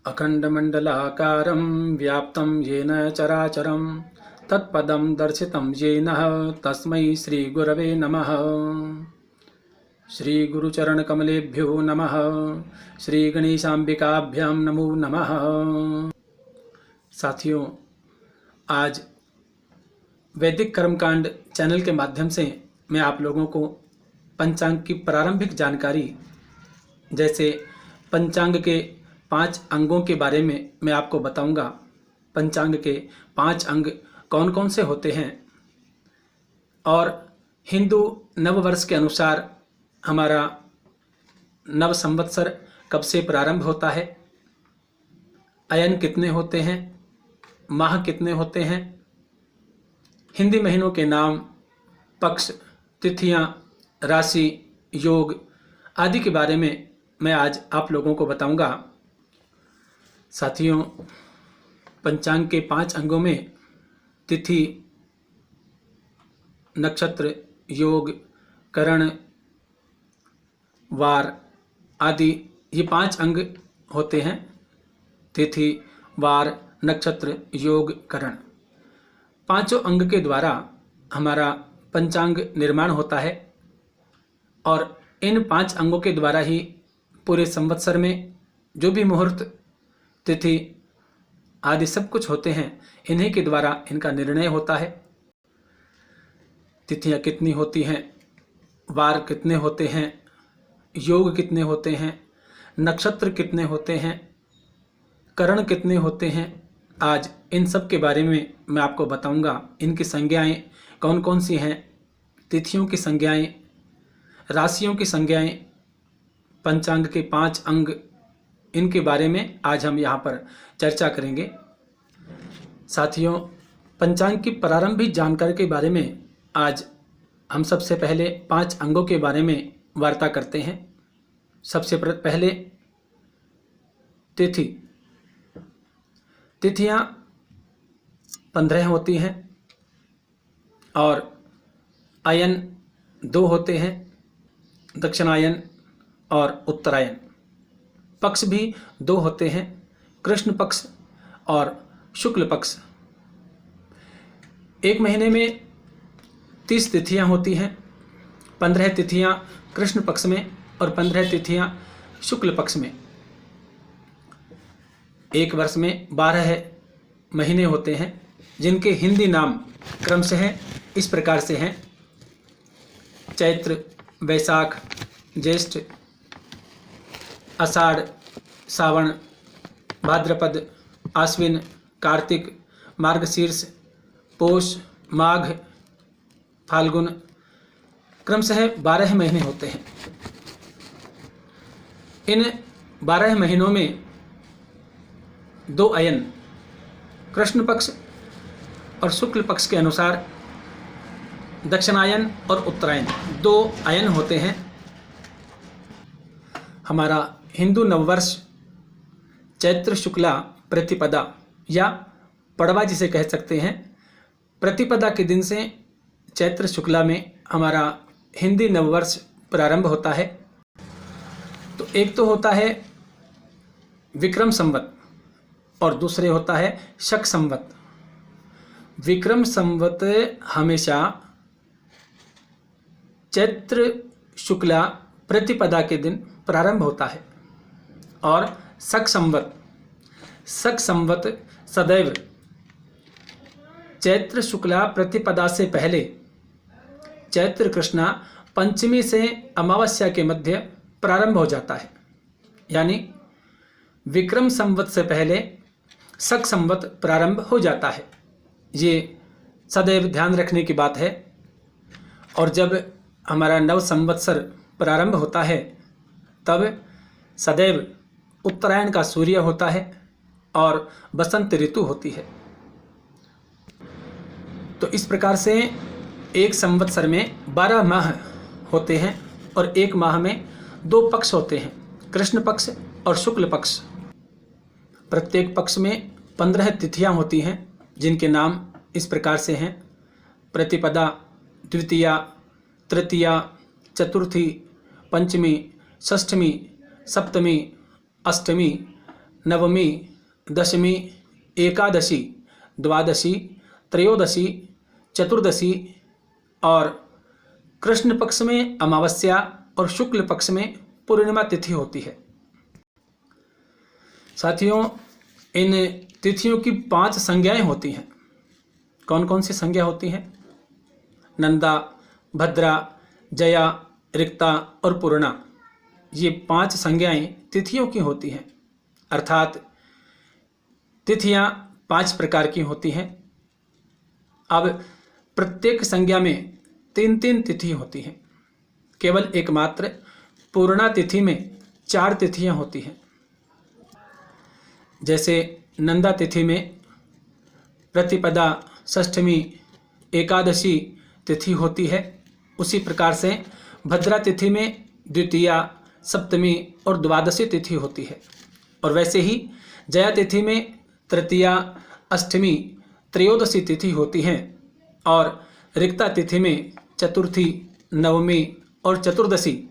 अखण्डमण्डलाकारं व्याप्तं येन चराचरं तत्पदं दर्शितं येन तस्मै श्रीगुरवे नमः। श्रीगुरुचरणकमलेभ्यो नमः। श्रीगणेशाम्बिकाभ्यां नमो नमः। साथियों, आज वैदिक कर्मकांड चैनल के माध्यम से मैं आप लोगों को पंचांग की प्रारंभिक जानकारी, जैसे पंचांग के 5 अंगों के बारे में मैं आपको बताऊंगा। पंचांग के 5 अंग कौन कौन से होते हैं और हिंदू नववर्ष के अनुसार हमारा नव संवत्सर कब से प्रारंभ होता है, अयन कितने होते हैं, माह कितने होते हैं, हिंदी महीनों के नाम, पक्ष, तिथियां, राशि, योग आदि के बारे में मैं आज आप लोगों को बताऊंगा। साथियों, पंचांग के 5 अंगों में तिथि, नक्षत्र, योग, करण, वार आदि ये 5 अंग होते हैं। तिथि, वार, नक्षत्र, योग, करण, पांचों अंग के द्वारा हमारा पंचांग निर्माण होता है और इन 5 अंगों के द्वारा ही पूरे संवत्सर में जो भी मुहूर्त, तिथि आदि सब कुछ होते हैं, इन्हीं के द्वारा इनका निर्णय होता है। तिथियां कितनी होती हैं, वार कितने होते हैं, योग कितने होते हैं, नक्षत्र कितने होते हैं, करण कितने होते हैं, आज इन सब के बारे में मैं आपको बताऊंगा। इनकी संज्ञाएं कौन कौन सी हैं, तिथियों की संज्ञाएं, राशियों की संज्ञाएं, पंचांग के 5 अंग, इनके बारे में आज हम यहाँ पर चर्चा करेंगे। साथियों, पंचांग की प्रारंभिक जानकारी के बारे में आज हम सबसे पहले 5 अंगों के बारे में वार्ता करते हैं। सबसे पहले तिथि। तिथियां 15 होती हैं और अयन 2 होते हैं, दक्षिणायन और उत्तरायण। पक्ष भी 2 होते हैं, कृष्ण पक्ष और शुक्ल पक्ष। एक महीने में 30 तिथियां होती हैं, 15 तिथियां कृष्ण पक्ष में और 15 तिथियां शुक्ल पक्ष में। एक वर्ष में 12 महीने होते हैं, जिनके हिंदी नाम क्रमशः इस प्रकार से हैं: चैत्र, वैशाख, ज्येष्ठ, आषाढ़, सावन, भाद्रपद, आश्विन, कार्तिक, मार्गशीर्ष, पौष, माघ, फाल्गुन। क्रमशः 12 महीने होते हैं। इन 12 महीनों में 2 अयन, कृष्ण पक्ष और शुक्ल पक्ष के अनुसार दक्षिणायन और उत्तरायण 2 अयन होते हैं। हमारा हिंदू नववर्ष चैत्र शुक्ला प्रतिपदा या पड़वा जिसे कह सकते हैं, प्रतिपदा के दिन से चैत्र शुक्ला में हमारा हिंदी नववर्ष प्रारंभ होता है। तो एक तो होता है विक्रम संवत और दूसरे होता है शक संवत। विक्रम संवत हमेशा चैत्र शुक्ला प्रतिपदा के दिन प्रारंभ होता है और शक संवत सदैव चैत्र शुक्ला प्रतिपदा से पहले चैत्र कृष्णा पंचमी से अमावस्या के मध्य प्रारंभ हो जाता है। यानी विक्रम संवत से पहले शक संवत प्रारंभ हो जाता है। ये सदैव ध्यान रखने की बात है। और जब हमारा नव संवत्सर प्रारंभ होता है तब सदैव उत्तरायण का सूर्य होता है और बसंत ऋतु होती है। तो इस प्रकार से एक संवत्सर में 12 माह होते हैं और एक माह में 2 पक्ष होते हैं, कृष्ण पक्ष और शुक्ल पक्ष। प्रत्येक पक्ष में 15 तिथियां होती हैं, जिनके नाम इस प्रकार से हैं: प्रतिपदा, द्वितीया, तृतीया, चतुर्थी, पंचमी, षष्ठमी, सप्तमी, अष्टमी, नवमी, दशमी, एकादशी, द्वादशी, त्रयोदशी, चतुर्दशी और कृष्ण पक्ष में अमावस्या और शुक्ल पक्ष में पूर्णिमा तिथि होती है। साथियों, इन तिथियों की 5 संज्ञाएं होती हैं। कौन कौन सी संज्ञा होती हैं? नंदा, भद्रा, जया, रिक्ता और पूर्णा। ये 5 संज्ञाएं तिथियों की होती हैं, अर्थात तिथियां 5 प्रकार की होती हैं। अब प्रत्येक संज्ञा में 3-3 तिथि होती हैं। केवल एकमात्र पूर्णा तिथि में 4 तिथियां होती हैं। जैसे नंदा तिथि में प्रतिपदा, षष्ठमी, एकादशी तिथि होती है, उसी प्रकार से भद्रा तिथि में द्वितीया, सप्तमी और द्वादशी तिथि होती है। और वैसे ही जया तिथि में तृतीया, अष्टमी, त्रयोदशी तिथि होती हैं। और रिक्ता तिथि में चतुर्थी, नवमी और चतुर्दशी,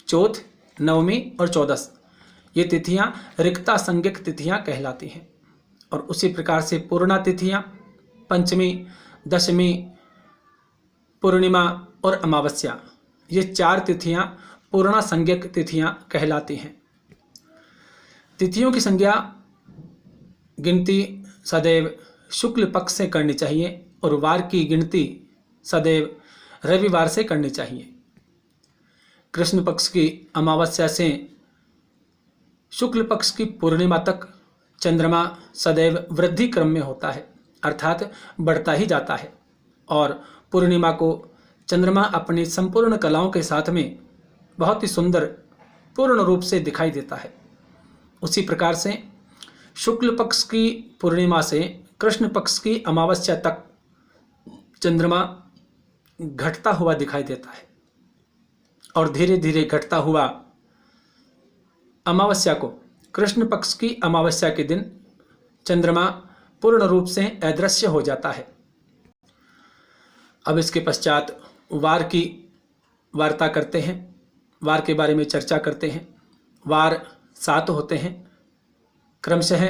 चौथ, नवमी और चौदस, ये तिथियां रिक्ता संज्ञक तिथियां कहलाती हैं। और उसी प्रकार से पूर्णा तिथियां पंचमी, दशमी, पूर्णिमा और अमावस्या, ये 4 तिथियां पूर्णा संज्ञक तिथियां कहलाती हैं। तिथियों की संज्ञा गिनती सदैव शुक्ल पक्ष से करनी चाहिए और वार की गिनती सदैव रविवार से करनी चाहिए। कृष्ण पक्ष की अमावस्या से शुक्ल पक्ष की पूर्णिमा तक चंद्रमा सदैव वृद्धि क्रम में होता है, अर्थात बढ़ता ही जाता है। और पूर्णिमा को चंद्रमा अपनी संपूर्ण कलाओं के साथ में बहुत ही सुंदर पूर्ण रूप से दिखाई देता है। उसी प्रकार से शुक्ल पक्ष की पूर्णिमा से कृष्ण पक्ष की अमावस्या तक चंद्रमा घटता हुआ दिखाई देता है। और धीरे धीरे घटता हुआ अमावस्या को कृष्ण पक्ष की अमावस्या के दिन चंद्रमा पूर्ण रूप से अदृश्य हो जाता है। अब इसके पश्चात वार की वार्ता करते हैं, वार के बारे में चर्चा करते हैं। वार 7 होते हैं, क्रमशः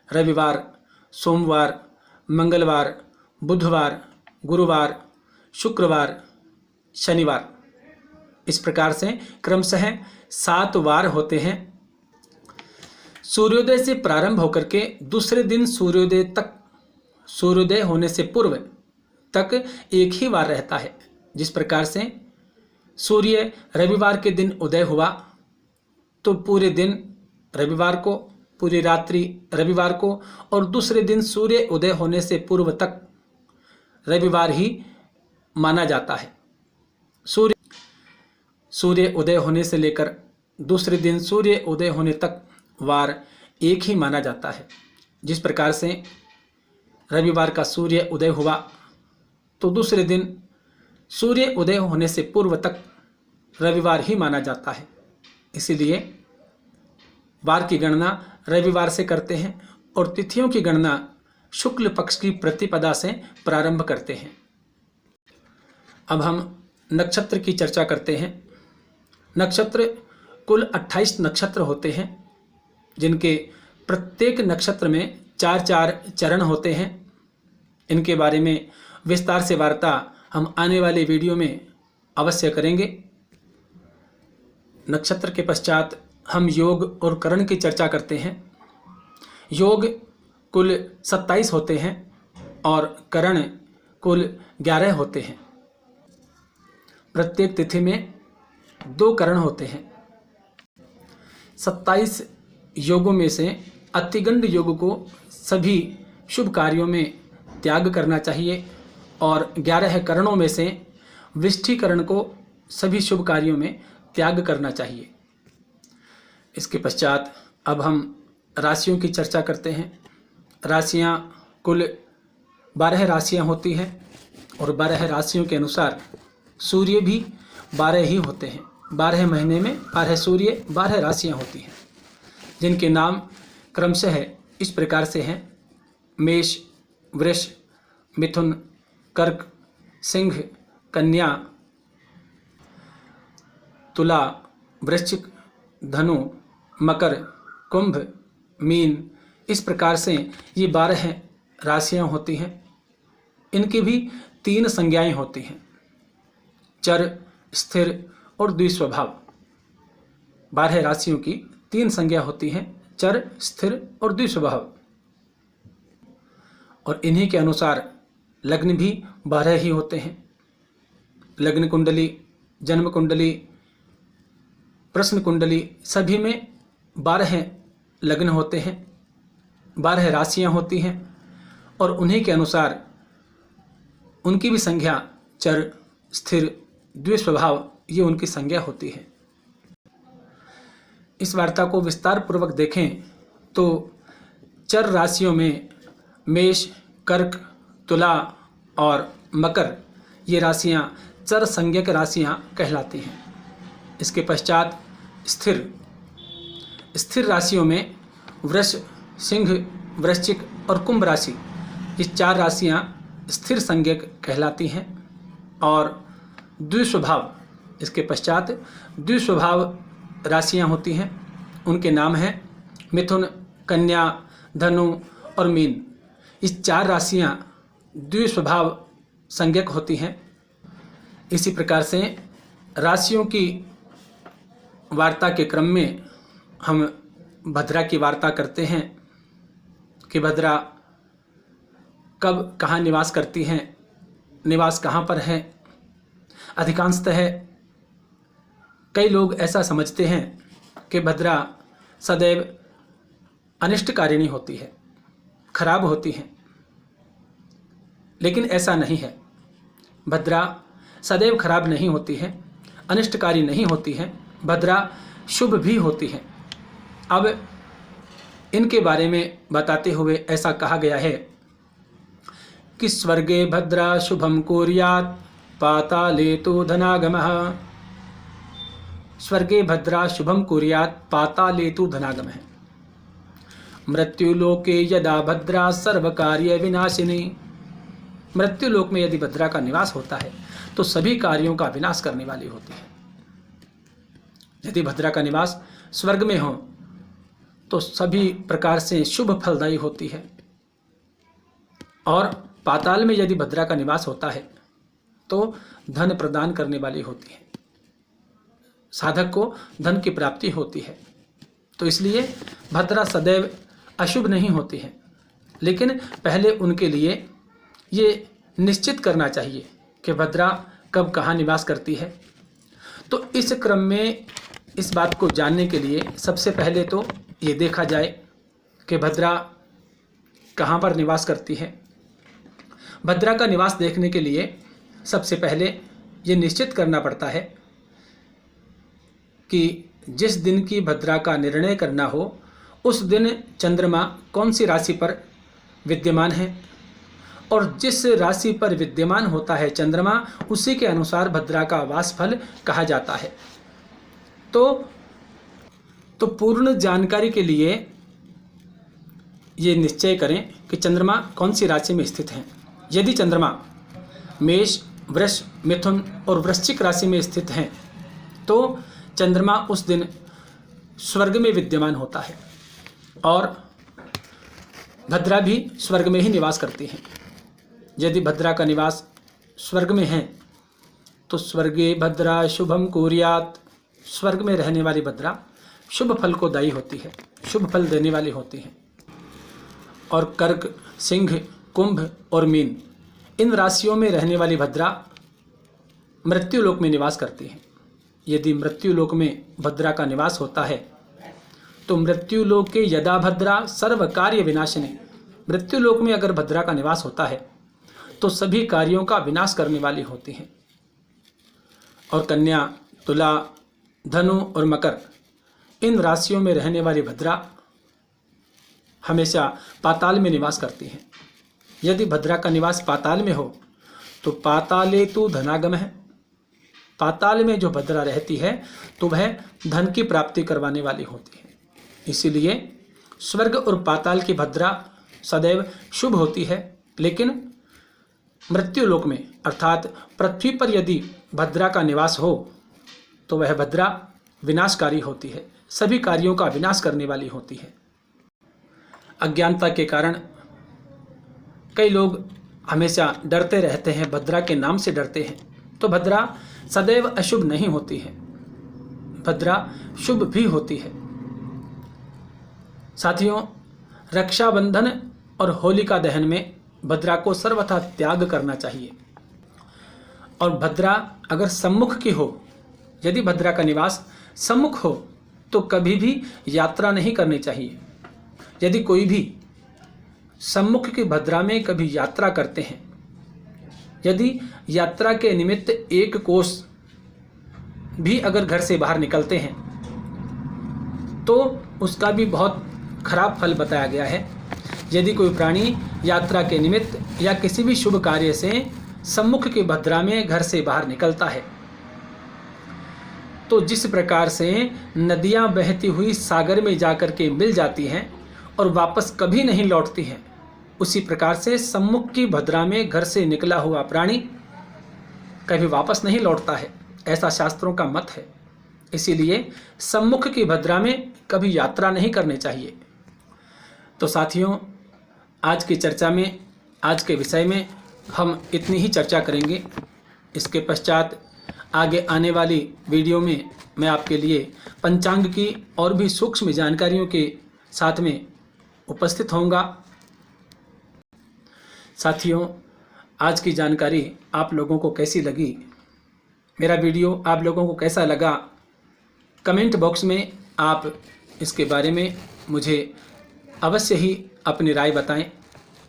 रविवार, सोमवार, मंगलवार, बुधवार, गुरुवार, शुक्रवार, शनिवार। इस प्रकार से क्रमशः 7 वार होते हैं। सूर्योदय से प्रारंभ होकर के दूसरे दिन सूर्योदय तक, सूर्योदय होने से पूर्व तक एक ही वार रहता है। जिस प्रकार से सूर्य रविवार के दिन उदय हुआ तो पूरे दिन रविवार को, पूरी रात्रि रविवार को, और दूसरे दिन सूर्य उदय होने से पूर्व तक रविवार ही माना जाता है। सूर्य उदय होने से लेकर दूसरे दिन सूर्य उदय होने तक वार एक ही माना जाता है। जिस प्रकार से रविवार का सूर्य उदय हुआ तो दूसरे दिन सूर्य उदय होने से पूर्व तक रविवार ही माना जाता है। इसीलिए वार की गणना रविवार से करते हैं और तिथियों की गणना शुक्ल पक्ष की प्रतिपदा से प्रारंभ करते हैं। अब हम नक्षत्र की चर्चा करते हैं। नक्षत्र कुल 28 नक्षत्र होते हैं, जिनके प्रत्येक नक्षत्र में 4-4 चरण होते हैं। इनके बारे में विस्तार से वार्ता हम आने वाले वीडियो में अवश्य करेंगे। नक्षत्र के पश्चात हम योग और करण की चर्चा करते हैं। योग कुल 27 होते हैं और करण कुल 11 होते हैं। प्रत्येक तिथि में 2 करण होते हैं। 27 योगों में से अतिगंड योग को सभी शुभ कार्यों में त्याग करना चाहिए और 11 करणों में से विष्ठीकरण को सभी शुभ कार्यों में त्याग करना चाहिए। इसके पश्चात अब हम राशियों की चर्चा करते हैं। राशियां कुल 12 राशियां होती हैं और 12 राशियों के अनुसार सूर्य भी 12 ही होते हैं। 12 महीने में 12 सूर्य, 12 राशियां होती हैं, जिनके नाम क्रमशः इस प्रकार से हैं: मेष, वृष, मिथुन, कर्क, सिंह, कन्या, तुला, वृश्चिक, धनु, मकर, कुंभ, मीन, इस प्रकार से ये 12 राशियां होती हैं। इनकी भी 3 संज्ञाएं होती हैं, चर, स्थिर और द्विस्वभाव। 12 राशियों की 3 संज्ञा होती हैं, चर, स्थिर और द्विस्वभाव। और इन्हीं के अनुसार लग्न भी 12 ही होते हैं। लग्न कुंडली, जन्म कुंडली, प्रश्न कुंडली, सभी में 12 लग्न होते हैं, 12 राशियां होती हैं और उन्हीं के अनुसार उनकी भी संज्ञा चर, स्थिर, द्विस्वभाव, ये उनकी संज्ञा होती है। इस वार्ता को विस्तार पूर्वक देखें तो चर राशियों में मेष, कर्क, तुला और मकर, ये राशियां चर संज्ञक राशियां कहलाती हैं। इसके पश्चात स्थिर राशियों में वृष, सिंह, वृश्चिक और कुंभ राशि, ये 4 राशियां स्थिर संज्ञक कहलाती हैं। और द्विस्वभाव, इसके पश्चात द्विस्वभाव राशियां होती हैं। उनके नाम हैं मिथुन, कन्या, धनु और मीन। इस 4 राशियां द्विस्वभाव संज्ञक होती हैं। इसी प्रकार से राशियों की वार्ता के क्रम में हम भद्रा की वार्ता करते हैं कि भद्रा कब कहाँ निवास करती हैं, निवास कहाँ पर है। अधिकांशतः कई लोग ऐसा समझते हैं कि भद्रा सदैव अनिष्टकारिणी होती है, खराब होती है, लेकिन ऐसा नहीं है। भद्रा सदैव खराब नहीं होती है, अनिष्टकारी नहीं होती है, भद्रा शुभ भी होती है। अब इनके बारे में बताते हुए ऐसा कहा गया है कि स्वर्गे भद्रा शुभम कुर्यात् पाताले तु धनागमः। स्वर्गे भद्रा शुभम कुर्यात् पाताले तु धनागमः। मृत्युलोके यदा भद्रा सर्वकार्य विनाशिनी। मृत्युलोक में यदि भद्रा का निवास होता है तो सभी कार्यों का विनाश करने वाली होती है। यदि भद्रा का निवास स्वर्ग में हो तो सभी प्रकार से शुभ फलदायी होती है। और पाताल में यदि भद्रा का निवास होता है तो धन प्रदान करने वाली होती है, साधक को धन की प्राप्ति होती है। तो इसलिए भद्रा सदैव अशुभ नहीं होती है, लेकिन पहले उनके लिए ये निश्चित करना चाहिए कि भद्रा कब कहाँ निवास करती है। तो इस क्रम में इस बात को जानने के लिए सबसे पहले तो ये देखा जाए कि भद्रा कहाँ पर निवास करती है। भद्रा का निवास देखने के लिए सबसे पहले ये निश्चित करना पड़ता है कि जिस दिन की भद्रा का निर्णय करना हो उस दिन चंद्रमा कौन सी राशि पर विद्यमान है, और जिस राशि पर विद्यमान होता है चंद्रमा उसी के अनुसार भद्रा का वासफल कहा जाता है। तो पूर्ण जानकारी के लिए ये निश्चय करें कि चंद्रमा कौन सी राशि में स्थित है। यदि चंद्रमा मेष, वृष, मिथुन और वृश्चिक राशि में स्थित हैं तो चंद्रमा उस दिन स्वर्ग में विद्यमान होता है और भद्रा भी स्वर्ग में ही निवास करती हैं। यदि भद्रा का निवास स्वर्ग में है तो स्वर्गे भद्रा शुभम कुर्यात्। स्वर्ग में रहने वाली भद्रा शुभ फल को दायी होती है, शुभ फल देने वाली होती है। और कर्क, सिंह, कुंभ और मीन, इन राशियों में रहने वाली भद्रा मृत्युलोक में निवास करती है। यदि मृत्युलोक में भद्रा का निवास होता है तो मृत्युलोक के यदा भद्रा सर्व कार्य विनाशिनी। मृत्युलोक में अगर भद्रा का निवास होता है तो सभी कार्यों का विनाश करने वाली होती हैं। और कन्या, तुला, धनु और मकर, इन राशियों में रहने वाली भद्रा हमेशा पाताल में निवास करती हैं। यदि भद्रा का निवास पाताल में हो तो पाताले तु धनागम है। पाताल में जो भद्रा रहती है तो वह धन की प्राप्ति करवाने वाली होती है। इसीलिए स्वर्ग और पाताल की भद्रा सदैव शुभ होती है, लेकिन मृत्युलोक में अर्थात पृथ्वी पर यदि भद्रा का निवास हो तो वह भद्रा विनाशकारी होती है, सभी कार्यों का विनाश करने वाली होती है। अज्ञानता के कारण कई लोग हमेशा डरते रहते हैं, भद्रा के नाम से डरते हैं। तो भद्रा सदैव अशुभ नहीं होती है, भद्रा शुभ भी होती है। साथियों, रक्षाबंधन और होलिका दहन में भद्रा को सर्वथा त्याग करना चाहिए। और भद्रा अगर सम्मुख की हो, यदि भद्रा का निवास सम्मुख हो, तो कभी भी यात्रा नहीं करनी चाहिए। यदि कोई भी सम्मुख की भद्रा में कभी यात्रा करते हैं, यदि यात्रा के निमित्त 1 कोस भी अगर घर से बाहर निकलते हैं, तो उसका भी बहुत खराब फल बताया गया है। यदि कोई प्राणी यात्रा के निमित्त या किसी भी शुभ कार्य से सम्मुख की भद्रा में घर से बाहर निकलता है, तो जिस प्रकार से नदियां बहती हुई सागर में जाकर के मिल जाती हैं और वापस कभी नहीं लौटती हैं, उसी प्रकार से सम्मुख की भद्रा में घर से निकला हुआ प्राणी कभी वापस नहीं लौटता है, ऐसा शास्त्रों का मत है। इसीलिए सम्मुख की भद्रा में कभी यात्रा नहीं करनी चाहिए। तो साथियों, आज की चर्चा में, आज के विषय में हम इतनी ही चर्चा करेंगे। इसके पश्चात आगे आने वाली वीडियो में मैं आपके लिए पंचांग की और भी सूक्ष्म जानकारियों के साथ में उपस्थित होऊंगा। साथियों, आज की जानकारी आप लोगों को कैसी लगी, मेरा वीडियो आप लोगों को कैसा लगा, कमेंट बॉक्स में आप इसके बारे में मुझे अवश्य ही अपनी राय बताएं।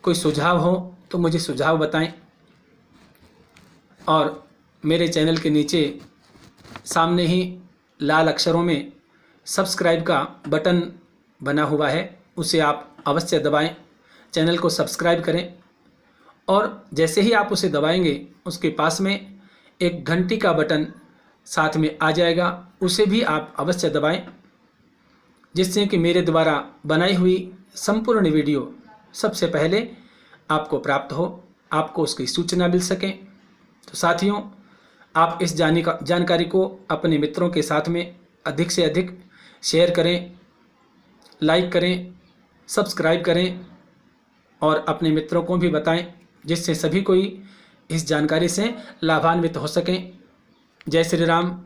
कोई सुझाव हो तो मुझे सुझाव बताएं। और मेरे चैनल के नीचे सामने ही लाल अक्षरों में सब्सक्राइब का बटन बना हुआ है, उसे आप अवश्य दबाएं, चैनल को सब्सक्राइब करें। और जैसे ही आप उसे दबाएंगे, उसके पास में एक घंटी का बटन साथ में आ जाएगा, उसे भी आप अवश्य दबाएं, जिससे कि मेरे द्वारा बनाई हुई संपूर्ण वीडियो सबसे पहले आपको प्राप्त हो, आपको उसकी सूचना मिल सके। तो साथियों, आप इस जानकारी को अपने मित्रों के साथ में अधिक से अधिक शेयर करें, लाइक करें, सब्सक्राइब करें और अपने मित्रों को भी बताएं, जिससे सभी कोई इस जानकारी से लाभान्वित हो सकें। जय श्री राम।